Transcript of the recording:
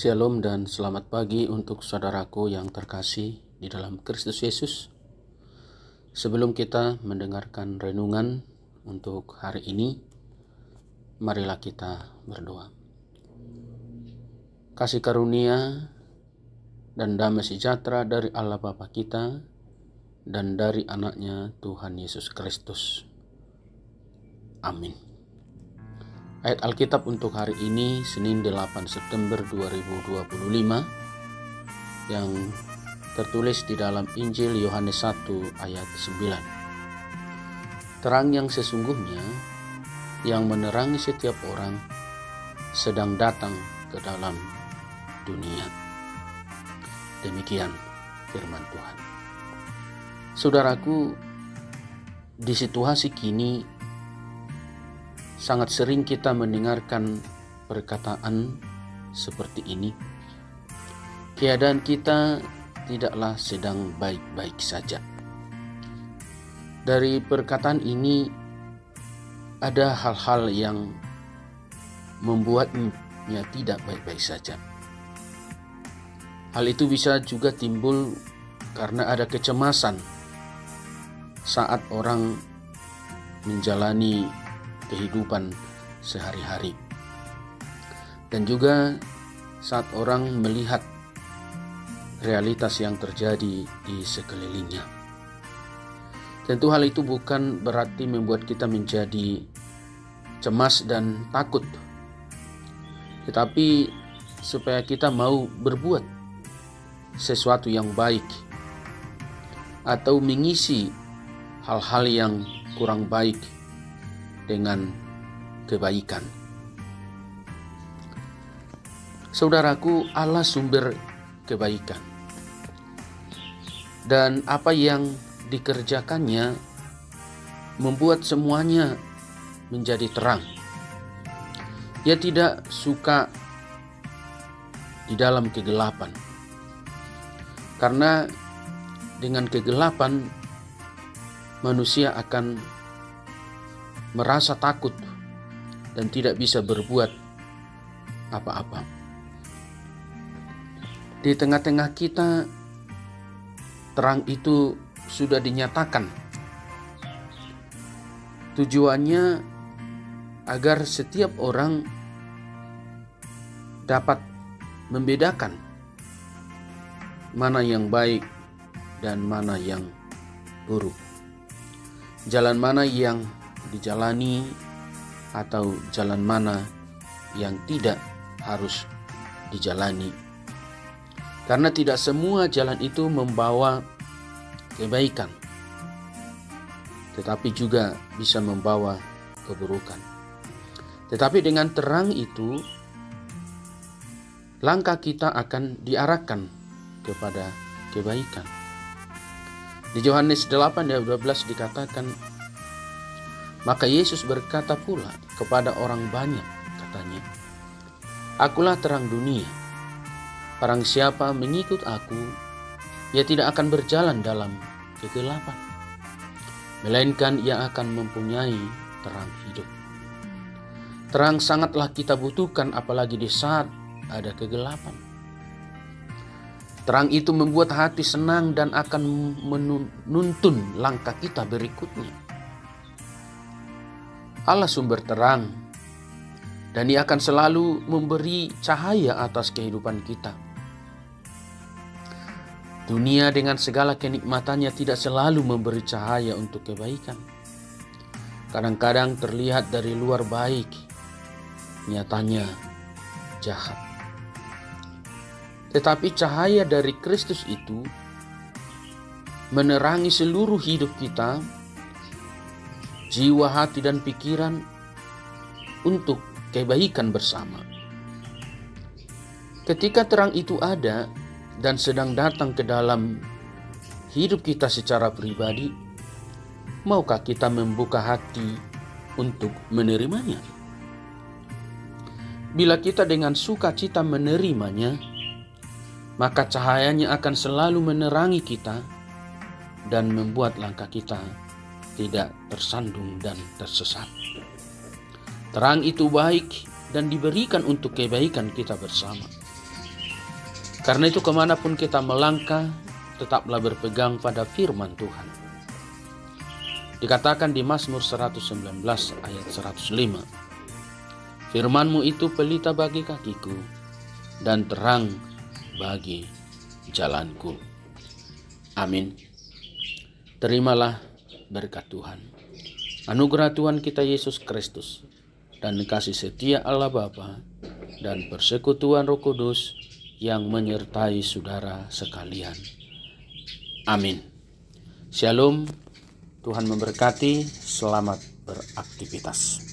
Shalom dan selamat pagi untuk saudaraku yang terkasih di dalam Kristus Yesus. Sebelum kita mendengarkan renungan untuk hari ini, marilah kita berdoa. Kasih karunia dan damai sejahtera dari Allah Bapa kita dan dari anaknya Tuhan Yesus Kristus. Amin. Ayat Alkitab untuk hari ini, Senin 8 September 2025, yang tertulis di dalam Injil Yohanes 1 ayat 9. Terang yang sesungguhnya, yang menerangi setiap orang, sedang datang ke dalam dunia. Demikian firman Tuhan. Saudaraku, di situasi kini, sangat sering kita mendengarkan perkataan seperti ini. Keadaan kita tidaklah sedang baik-baik saja. Dari perkataan ini ada hal-hal yang membuatnya tidak baik-baik saja. Hal itu bisa juga timbul karena ada kecemasan saat orang menjalani kehidupan sehari-hari, dan juga saat orang melihat realitas yang terjadi di sekelilingnya. Tentu hal itu bukan berarti membuat kita menjadi cemas dan takut, tetapi supaya kita mau berbuat sesuatu yang baik atau mengisi hal-hal yang kurang baik dengan kebaikan. Saudaraku, Allah sumber kebaikan, dan apa yang dikerjakannya membuat semuanya menjadi terang. Dia tidak suka di dalam kegelapan, karena dengan kegelapan manusia akan merasa takut dan tidak bisa berbuat apa-apa. Di tengah-tengah kita, terang itu sudah dinyatakan. Tujuannya agar setiap orang dapat membedakan mana yang baik dan mana yang buruk, jalan mana yang dijalani atau jalan mana yang tidak harus dijalani. Karena tidak semua jalan itu membawa kebaikan, tetapi juga bisa membawa keburukan. Tetapi dengan terang itu, langkah kita akan diarahkan kepada kebaikan. Di Yohanes 8 ayat 12 dikatakan, maka Yesus berkata pula kepada orang banyak, katanya, "Akulah terang dunia. Barang siapa mengikut aku, ia tidak akan berjalan dalam kegelapan, melainkan ia akan mempunyai terang hidup." Terang sangatlah kita butuhkan, apalagi di saat ada kegelapan. Terang itu membuat hati senang dan akan menuntun langkah kita berikutnya. Allah sumber terang, dan Ia akan selalu memberi cahaya atas kehidupan kita. Dunia dengan segala kenikmatannya tidak selalu memberi cahaya untuk kebaikan. Kadang-kadang terlihat dari luar baik, nyatanya jahat. Tetapi cahaya dari Kristus itu menerangi seluruh hidup kita, jiwa, hati, dan pikiran untuk kebaikan bersama. Ketika terang itu ada dan sedang datang ke dalam hidup kita secara pribadi, maukah kita membuka hati untuk menerimanya? Bila kita dengan sukacita menerimanya, maka cahayanya akan selalu menerangi kita dan membuat langkah kita tidak tersandung dan tersesat. Terang itu baik dan diberikan untuk kebaikan kita bersama. Karena itu kemanapun kita melangkah, tetaplah berpegang pada firman Tuhan. Dikatakan di Mazmur 119 ayat 105, firman-Mu itu pelita bagi kakiku dan terang bagi jalanku. Amin. Terimalah berkat Tuhan. Anugerah Tuhan kita Yesus Kristus dan kasih setia Allah Bapa dan persekutuan Roh Kudus yang menyertai saudara sekalian. Amin. Shalom. Tuhan memberkati. Selamat beraktivitas.